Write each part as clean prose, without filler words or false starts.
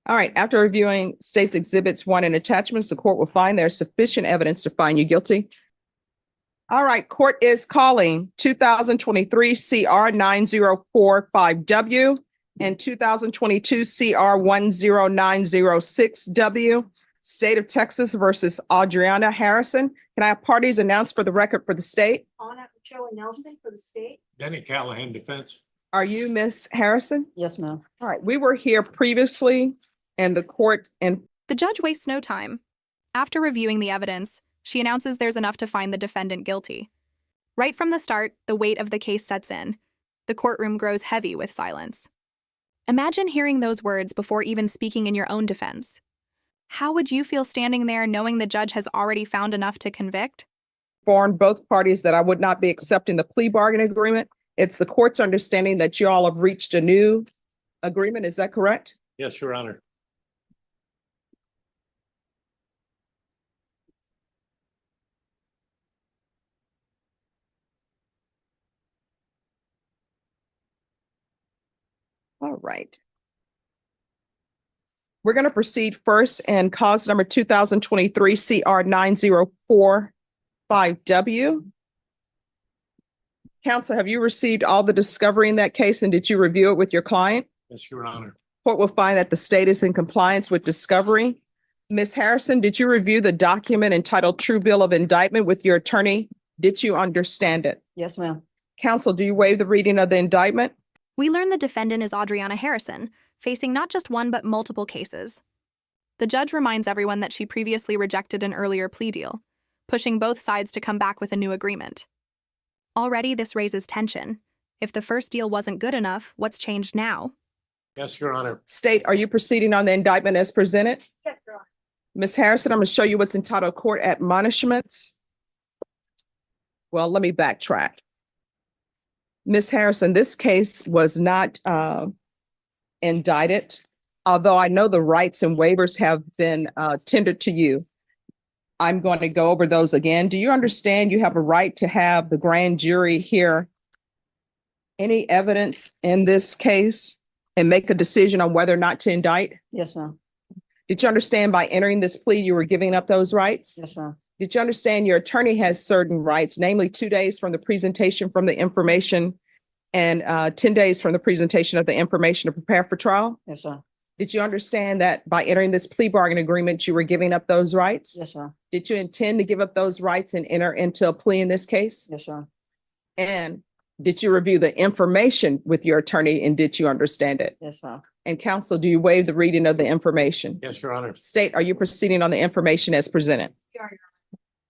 All right, after reviewing state's exhibits 1 and attachments, the court will find there's sufficient evidence to find you guilty. All right, court is calling 2023 CR 9045W and 2022 CR 10906W, State of Texas versus Audriana Harrison. Can I have parties announced for the record for the state? Anna Joey Nelson for the state. Denny Callahan, defense. Are you Miss Harrison? Yes, ma'am. All right, we were here previously and the court and The judge wastes no time. After reviewing the evidence, she announces there's enough to find the defendant guilty. Right from the start, the weight of the case sets in. The courtroom grows heavy with silence. Imagine hearing those words before even speaking in your own defense. How would you feel standing there knowing the judge has already found enough to convict? informed both parties that I would not be accepting the plea bargain agreement. It's the court's understanding that you all have reached a new agreement. Is that correct? Yes, Your Honor. All right. We're going to proceed first in cause number 2023 CR 9045W. Counsel, have you received all the discovery in that case and did you review it with your client? Yes, Your Honor. Court will find that the state is in compliance with discovery. Ms. Harrison, did you review the document entitled True Bill of Indictment with your attorney? Did you understand it? Yes, ma'am. Counsel, do you waive the reading of the indictment? We learn the defendant is Audriana Harrison, facing not just one but multiple cases. The judge reminds everyone that she previously rejected an earlier plea deal, pushing both sides to come back with a new agreement. Already, this raises tension. If the first deal wasn't good enough, what's changed now? Yes, Your Honor. State, are you proceeding on the indictment as presented? Yes, Your Honor. Ms. Harrison, I'm going to show you what's entitled Court Admonishments. Well, let me backtrack. Ms. Harrison, this case was not indicted, although I know the rights and waivers have been tendered to you. I'm going to go over those again. Do you understand you have a right to have the grand jury hear any evidence in this case and make a decision on whether or not to indict? Yes, ma'am. Did you understand by entering this plea, you were giving up those rights? Yes, ma'am. Did you understand your attorney has certain rights, namely 2 days from the presentation from the information and 10 days from the presentation of the information to prepare for trial? Yes, ma'am. Did you understand that by entering this plea bargain agreement, you were giving up those rights? Yes, ma'am. Did you intend to give up those rights and enter into a plea in this case? Yes, ma'am. And did you review the information with your attorney and did you understand it? Yes, ma'am. And counsel, do you waive the reading of the information? Yes, Your Honor. State, are you proceeding on the information as presented?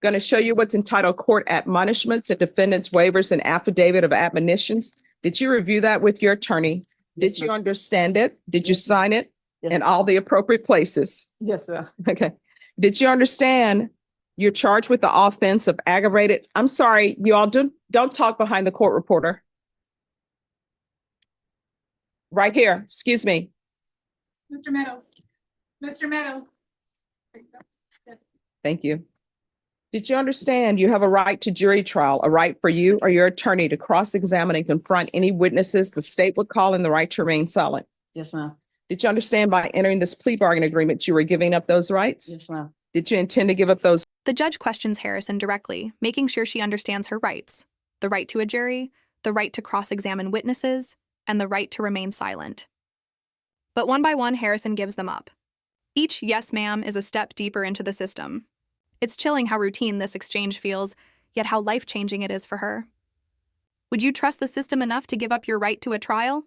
Going to show you what's entitled Court Admonishments and Defendant's Waivers and Affidavit of Admonitions. Did you review that with your attorney? Yes, Did you ma'am. understand it? Did you Yes, sign it Yes, in all the appropriate places? Yes, sir. Okay. Did you understand you're charged with the offense of aggravated? I'm sorry, you all don't talk behind the court reporter. Right here, excuse me. Mr. Meadows. Mr. Meadows. Thank you. Did you understand you have a right to jury trial, a right for you or your attorney to cross-examine and confront any witnesses the state would call in the right to remain silent? Yes, ma'am. Did you understand by entering this plea bargain agreement, you were giving up those rights? Yes, ma'am. Did you intend to give up those? The judge questions Harrison directly, making sure she understands her rights: the right to a jury, the right to cross-examine witnesses, and the right to remain silent. But one by one, Harrison gives them up. Each "yes, ma'am" is a step deeper into the system. It's chilling how routine this exchange feels, yet how life-changing it is for her. Would you trust the system enough to give up your right to a trial?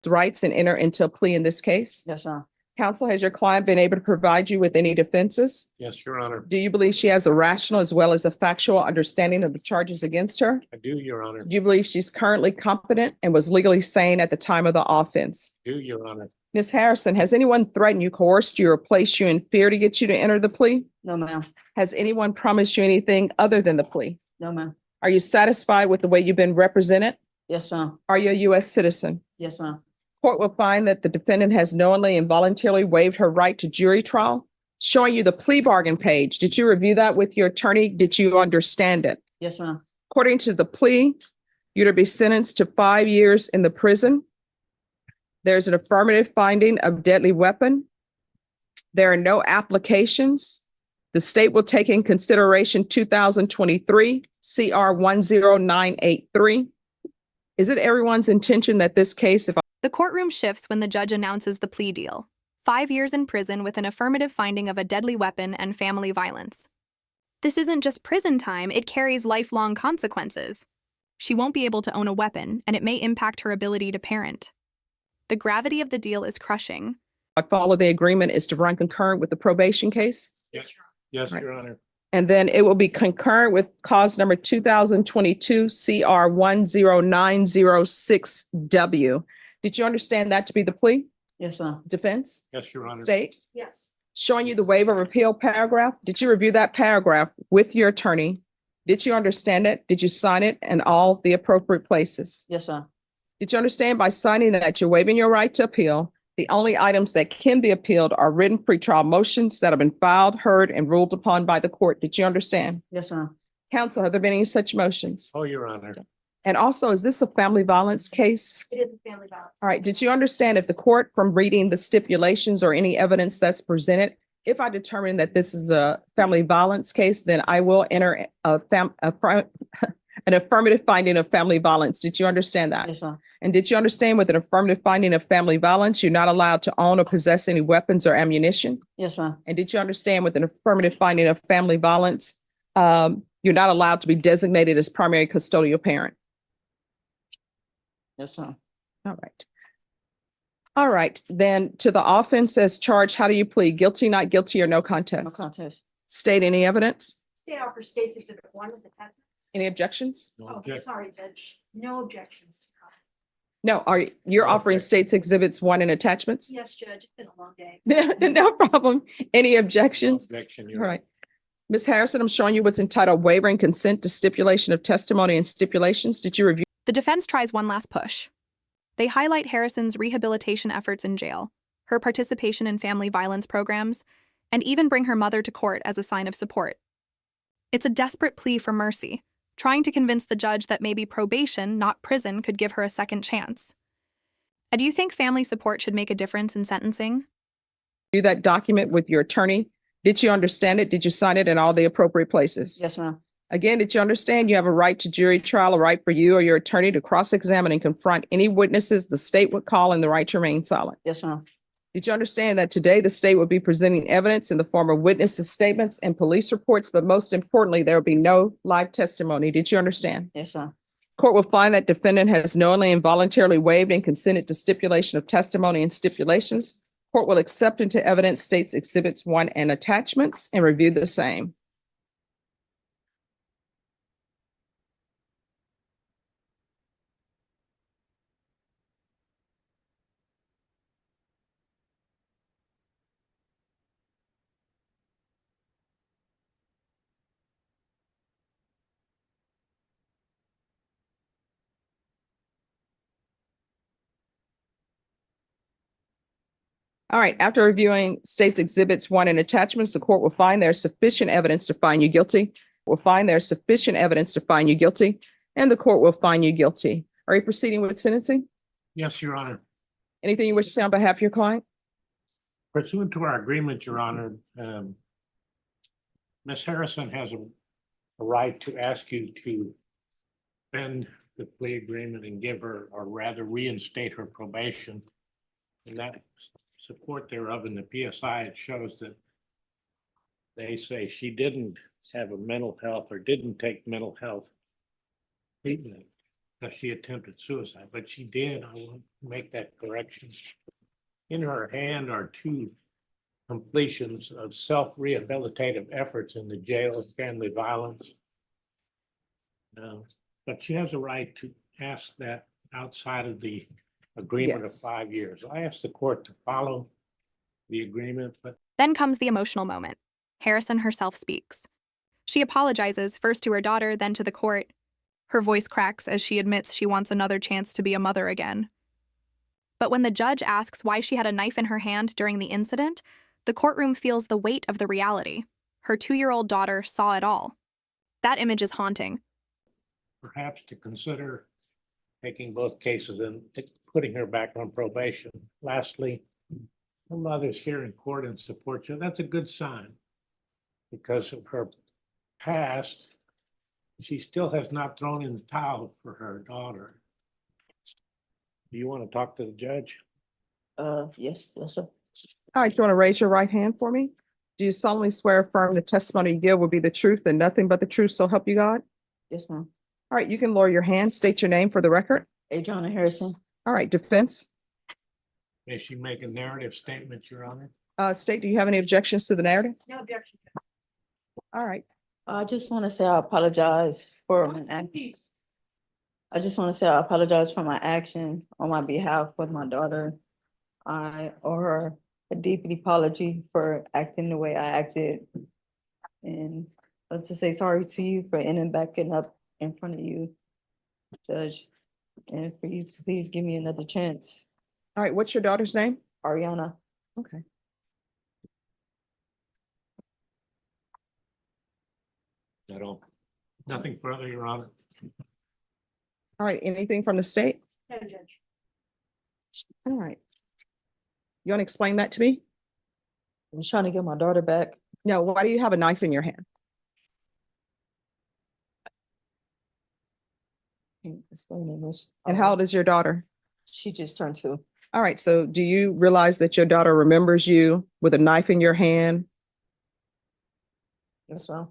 Rights and enter into a plea in this case? Yes, ma'am. Counsel, has your client been able to provide you with any defenses? Yes, Your Honor. Do you believe she has a rational as well as a factual understanding of the charges against her? I do, Your Honor. Do you believe she's currently competent and was legally sane at the time of the offense? I do, Your Honor. Ms. Harrison, has anyone threatened you, coerced you, or placed you in fear to get you to enter the plea? No, ma'am. Has anyone promised you anything other than the plea? No, ma'am. Are you satisfied with the way you've been represented? Yes, ma'am. Are you a U.S. citizen? Yes, ma'am. Court will find that the defendant has knowingly and voluntarily waived her right to jury trial. Showing you the plea bargain page. Did you review that with your attorney? Did you understand it? Yes, ma'am. According to the plea, you're to be sentenced to 5 years in the prison. There's an affirmative finding of deadly weapon. There are no applications. The state will take in consideration 2023 CR 10983. Is it everyone's intention that this case, The courtroom shifts when the judge announces the plea deal: 5 years in prison with an affirmative finding of a deadly weapon and family violence. This isn't just prison time, it carries lifelong consequences. She won't be able to own a weapon, and it may impact her ability to parent. The gravity of the deal is crushing. I follow the agreement, is to run concurrent with the probation case? Yes, yes, Right. Your Honor. And then it will be concurrent with cause number 2022 CR 10906W. Did you understand that to be the plea? Yes, ma'am. Defense? Yes, Your Honor. State? Yes. Showing you the waiver of appeal paragraph. Did you review that paragraph with your attorney? Did you understand it? Did you sign it in all the appropriate places? Yes, ma'am. Did you understand by signing that you're waiving your right to appeal? The only items that can be appealed are written pretrial motions that have been filed, heard, and ruled upon by the court. Did you understand? Yes, ma'am. Counsel, have there been any such motions? Oh, Your Honor. And also, is this a family violence case? It is a family violence. All right, did you understand if the court, from reading the stipulations or any evidence that's presented, if I determine that this is a family violence case, then I will enter an affirmative finding of family violence. Did you understand that? Yes, ma'am. And did you understand with an affirmative finding of family violence, you're not allowed to own or possess any weapons or ammunition? Yes, ma'am. And did you understand with an affirmative finding of family violence, you're not allowed to be designated as primary custodial parent? Yes, ma'am. All right. All right, then to the offense as charged, how do you plead? Guilty, not guilty, or no No contest? contest. State any evidence? State offer states exhibit 1 with attachments. Any objections? No Oh, object- sorry, Judge. No objections. No, you're No offering objection. states exhibits 1 and attachments? Yes, Judge. It's been a long day. No problem. Any No objections? objection, All Your Honor. right. Ms. Harrison, I'm showing you what's entitled waiver and consent to stipulation of testimony and stipulations. Did you review? The defense tries one last push. They highlight Harrison's rehabilitation efforts in jail, her participation in family violence programs, and even bring her mother to court as a sign of support. It's a desperate plea for mercy, trying to convince the judge that maybe probation, not prison, could give her a second chance. Do you think family support should make a difference in sentencing? That document with your attorney? Did you understand it? Did you sign it in all the appropriate places? Yes, ma'am. Again, did you understand you have a right to jury trial, a right for you or your attorney to cross-examine and confront any witnesses the state would call, and the right to remain silent? Yes, ma'am. Did you understand that today the state will be presenting evidence in the form of witnesses' statements and police reports, but most importantly, there will be no live testimony? Did you understand? Yes, ma'am. Court will find that defendant has knowingly and voluntarily waived and consented to stipulation of testimony and stipulations. Court will accept into evidence states exhibits 1 and attachments and review the same. All right, after reviewing states exhibits 1 and attachments, the court will find there's sufficient evidence to find you guilty. Will find there's sufficient evidence to find you guilty, and the court will find you guilty. Are you proceeding with sentencing? Yes, Your Honor. Anything you wish to say on behalf of your client? Pursuant to our agreement, Your Honor, Ms. Harrison has a right to ask you to bend the plea agreement and give her, or rather reinstate her probation. And that support thereof in the PSI, it shows that they say she didn't have a mental health or didn't take mental health treatment because she attempted suicide, but she did. I want to make that correction. In her hand are 2 completions of self-rehabilitative efforts in the jail of family violence. But she has a right to ask that outside of the agreement of Yes. 5 years. I asked the court to follow the agreement, but Then comes the emotional moment. Harrison herself speaks. She apologizes first to her daughter, then to the court. Her voice cracks as she admits she wants another chance to be a mother again. But when the judge asks why she had a knife in her hand during the incident, the courtroom feels the weight of the reality. Her 2-year-old daughter saw it all. That image is haunting. perhaps to consider taking both cases and putting her back on probation. Lastly, her mother's here in court and supports you. That's a good sign. Because of her past, she still has not thrown in the towel for her daughter. Do you want to talk to the judge? Yes, sir. All right, you want to raise your right hand for me? Do you solemnly swear affirm the testimony you give will be the truth and nothing but the truth, so help you God? Yes, ma'am. All right, you can lower your hand, state your name for the record. Audriana Harrison. All right, defense. May she make a narrative statement, Your Honor? State, do you have any objections to the narrative? No objection. All right, I just want to say I apologize for my action. I just want to say I apologize for my action on my behalf with my daughter. I owe her a deep apology for acting the way I acted. And let's just say sorry to you for ending backing up in front of you, Judge. And for you to please give me another chance. all right, what's your daughter's name? Ariana. Okay. I don't, nothing further, Your Honor. All right, anything from the state? No, Judge. All right. You want to explain that to me? I'm trying to get my daughter back. No, why do you have a knife in your hand? Can't explain this. And how old is your daughter? She just turned 2. All right, so do you realize that your daughter remembers you with a knife in your hand? Yes, ma'am.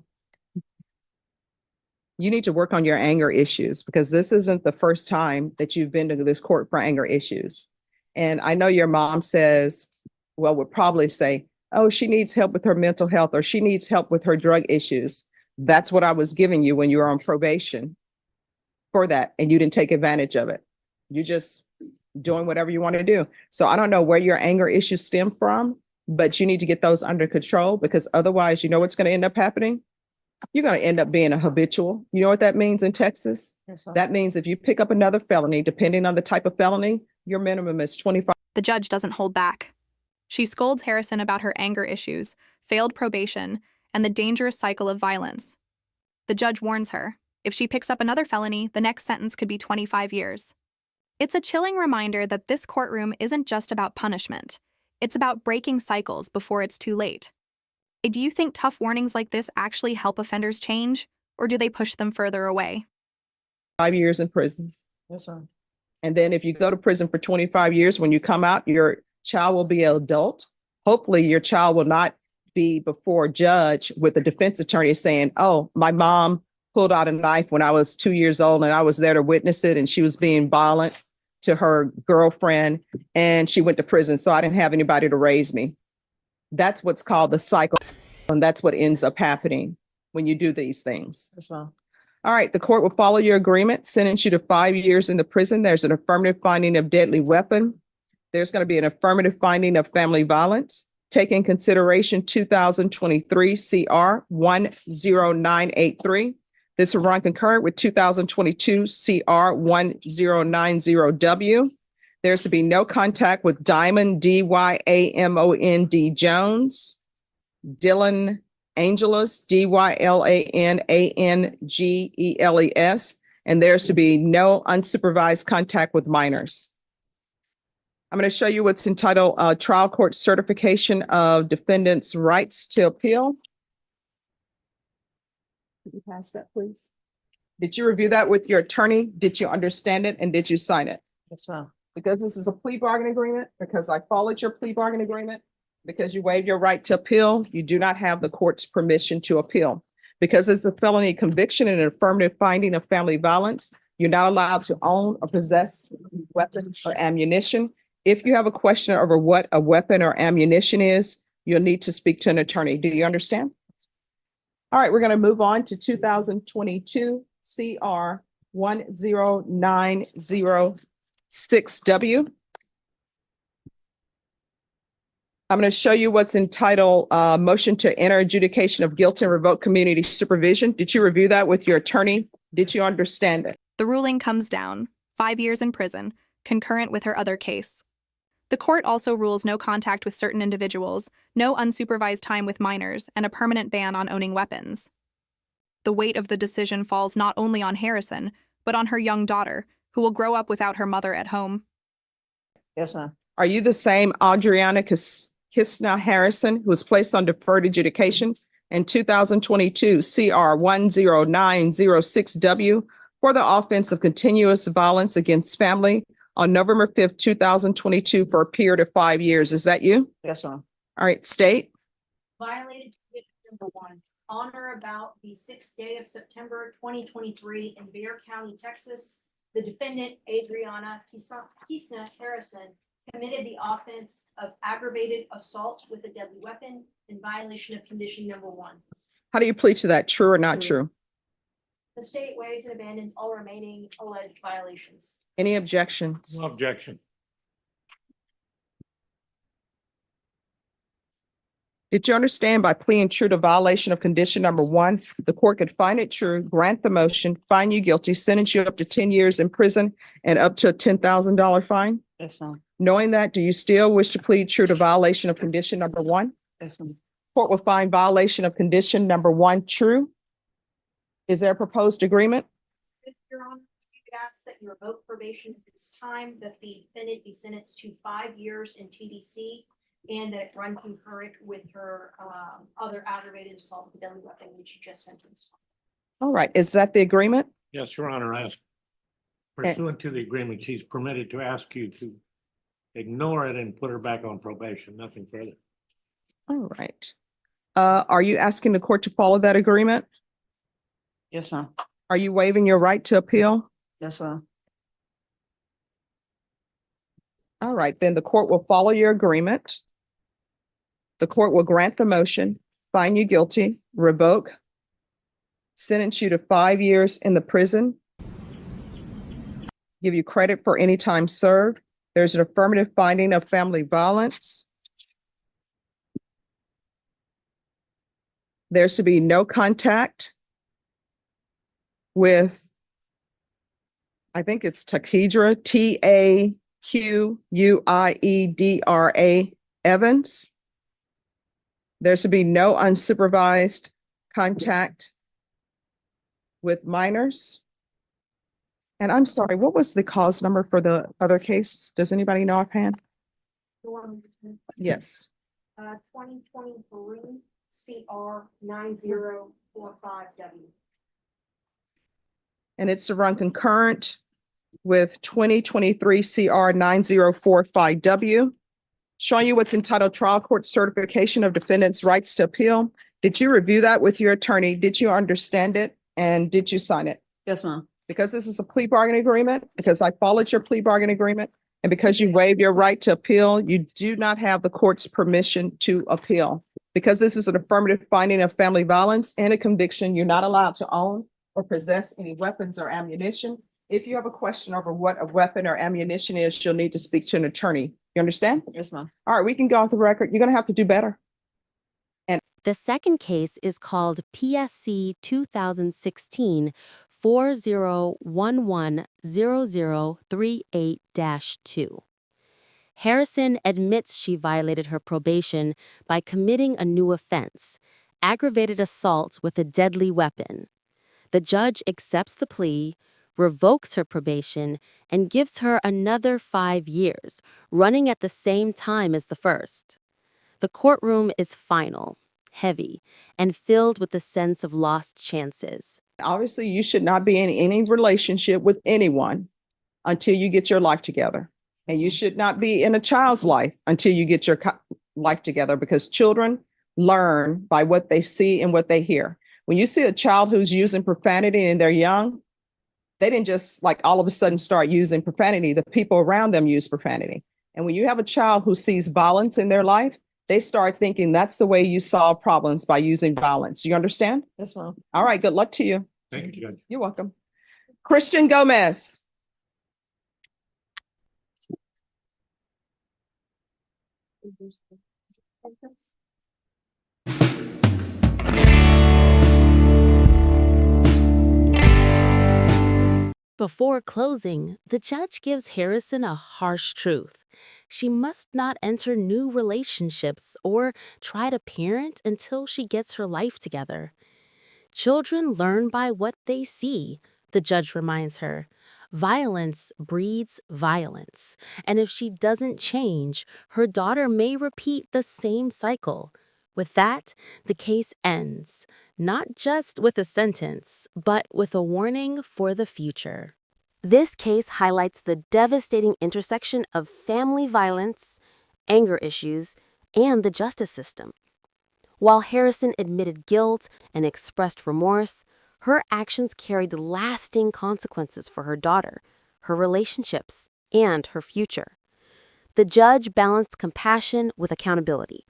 You need to work on your anger issues because this isn't the first time that you've been to this court for anger issues. And I know your mom says, well, would probably say, oh, she needs help with her mental health or she needs help with her drug issues. That's what I was giving you when you were on probation for that. And you didn't take advantage of it. You just doing whatever you want to do. So I don't know where your anger issues stem from, but you need to get those under control because otherwise, you know what's going to end up happening? You're going to end up being a habitual. You know what that means in Texas? Yes, ma'am. That means if you pick up another felony, depending on the type of felony, your minimum is 25. The judge doesn't hold back. She scolds Harrison about her anger issues, failed probation, and the dangerous cycle of violence. The judge warns her, if she picks up another felony, the next sentence could be 25 years. It's a chilling reminder that this courtroom isn't just about punishment. It's about breaking cycles before it's too late. Do you think tough warnings like this actually help offenders change, or do they push them further away? 5 years in prison. Yes, ma'am. And then if you go to prison for 25 years, when you come out, your child will be an adult. Hopefully your child will not be before a judge with a defense attorney saying, oh, my mom pulled out a knife when I was 2 years old and I was there to witness it and she was being violent to her girlfriend and she went to prison. So I didn't have anybody to raise me. That's what's called the cycle. And that's what ends up happening when you do these things. Yes, ma'am. All right, the court will follow your agreement, sentence you to 5 years in the prison. There's an affirmative finding of deadly weapon. There's going to be an affirmative finding of family violence. Take in consideration 2023 CR 10983. This will run concurrent with 2022 CR 1090W. There's to be no contact with Diamond, Dyamond Jones, Dylan Angeles, Dylanangeles, and there's to be no unsupervised contact with minors. I'm going to show you what's entitled Trial Court Certification of Defendant's Rights to Appeal. Could you pass that, please? Did you review that with your attorney? Did you understand it? And did you sign it? Yes, ma'am. Because this is a plea bargain agreement, because I followed your plea bargain agreement, because you waived your right to appeal, you do not have the court's permission to appeal. Because it's a felony conviction and an affirmative finding of family violence, you're not allowed to own or possess weapons or ammunition. If you have a question over what a weapon or ammunition is, you'll need to speak to an attorney. Do you understand? All right, we're going to move on to 2022 CR 10906W. I'm going to show you what's entitled Motion to Enter Adjudication of Guilt and Revoke Community Supervision. Did you review that with your attorney? Did you understand it? The ruling comes down, 5 years in prison, concurrent with her other case. The court also rules no contact with certain individuals, no unsupervised time with minors, and a permanent ban on owning weapons. The weight of the decision falls not only on Harrison, but on her young daughter, who will grow up without her mother at home. Yes, ma'am. Are you the same Audriana Harrison who was placed on deferred adjudication in 2022 CR 10906W for the offense of continuous violence against family on November 5th, 2022 for a period of 5 years? Is that you? Yes, ma'am. All right, state. Violated condition number 1, on or about the 6th day of September 2023 in Bear County, Texas. The defendant, Audriana Harrison, committed the offense of aggravated assault with a deadly weapon in violation of condition number 1. How do you plead to that? True or not true? The state waives and abandons all remaining alleged violations. Any objections? No objection. Did you understand by pleading true to violation of condition number 1, the court could find it true, grant the motion, find you guilty, sentence you up to 10 years in prison and up to a $10,000 fine? Yes, ma'am. Knowing that, do you still wish to plead true to violation of condition number 1? Yes, ma'am. Court will find violation of condition number 1 true. Is there a proposed agreement? Your Honor, we would ask that you revoke probation at this time, that the defendant be sentenced to 5 years in TDC, and that it run concurrent with her other aggravated assault with a deadly weapon, which you just sentenced. All right, is that the agreement? Yes, Your Honor, as pursuant to the agreement, she's permitted to ask you to ignore it and put her back on probation, nothing further. All right. Are you asking the court to follow that agreement? Yes, ma'am. Are you waiving your right to appeal? Yes, ma'am. All right, then the court will follow your agreement. The court will grant the motion, find you guilty, revoke, sentence you to 5 years in the prison, give you credit for any time served. There's an affirmative finding of family violence. There's to be no contact with, I think it's Taquidra, Taquuiedra Evans. There should be no unsupervised contact with minors. And I'm sorry, what was the cause number for the other case? Does anybody know offhand? The one, Yes. 2023 CR 9045W. And it's to run concurrent with 2023 CR 9045W. Showing you what's entitled Trial Court Certification of Defendant's Rights to Appeal. Did you review that with your attorney? Did you understand it? And did you sign it? Yes, ma'am. Because this is a plea bargaining agreement, because I followed your plea bargaining agreement, and because you waived your right to appeal, you do not have the court's permission to appeal. Because this is an affirmative finding of family violence and a conviction, you're not allowed to own or possess any weapons or ammunition. If you have a question over what a weapon or ammunition is, you'll need to speak to an attorney. You understand? Yes, ma'am. All right, we can go off the record. You're going to have to do better. The second case is called PSC 2016 40110038-2. Harrison admits she violated her probation by committing a new offense, aggravated assault with a deadly weapon. The judge accepts the plea, revokes her probation, and gives her another 5 years, running at the same time as the first. The courtroom is final, heavy, and filled with the sense of lost chances. Obviously, you should not be in any relationship with anyone until you get your life together. And you should not be in a child's life until you get your life together, because children learn by what they see and what they hear. When you see a child who's using profanity and they're young, they didn't just like all of a sudden start using profanity. The people around them use profanity. And when you have a child who sees violence in their life, they start thinking that's the way you solve problems, by using violence. You understand? Yes, ma'am. All right, good luck to you. Thank you, Judge. You're welcome. Christian Gomez. Before closing, the judge gives Harrison a harsh truth. She must not enter new relationships or try to parent until she gets her life together. Children learn by what they see, the judge reminds her. Violence breeds violence, and if she doesn't change, her daughter may repeat the same cycle. With that, the case ends, not just with a sentence, but with a warning for the future. This case highlights the devastating intersection of family violence, anger issues, and the justice system. While Harrison admitted guilt and expressed remorse, her actions carried lasting consequences for her daughter, her relationships, and her future. The judge balanced compassion with accountability,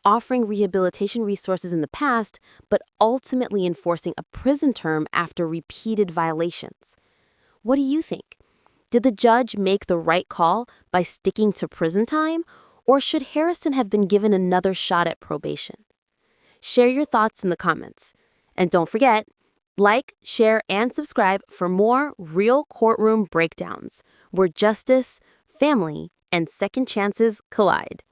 offering rehabilitation resources in the past, but ultimately enforcing a prison term after repeated violations. What do you think? Did the judge make the right call by sticking to prison time, or should Harrison have been given another shot at probation? Share your thoughts in the comments. And don't forget, like, share, and subscribe for more real courtroom breakdowns where justice, family, and second chances collide.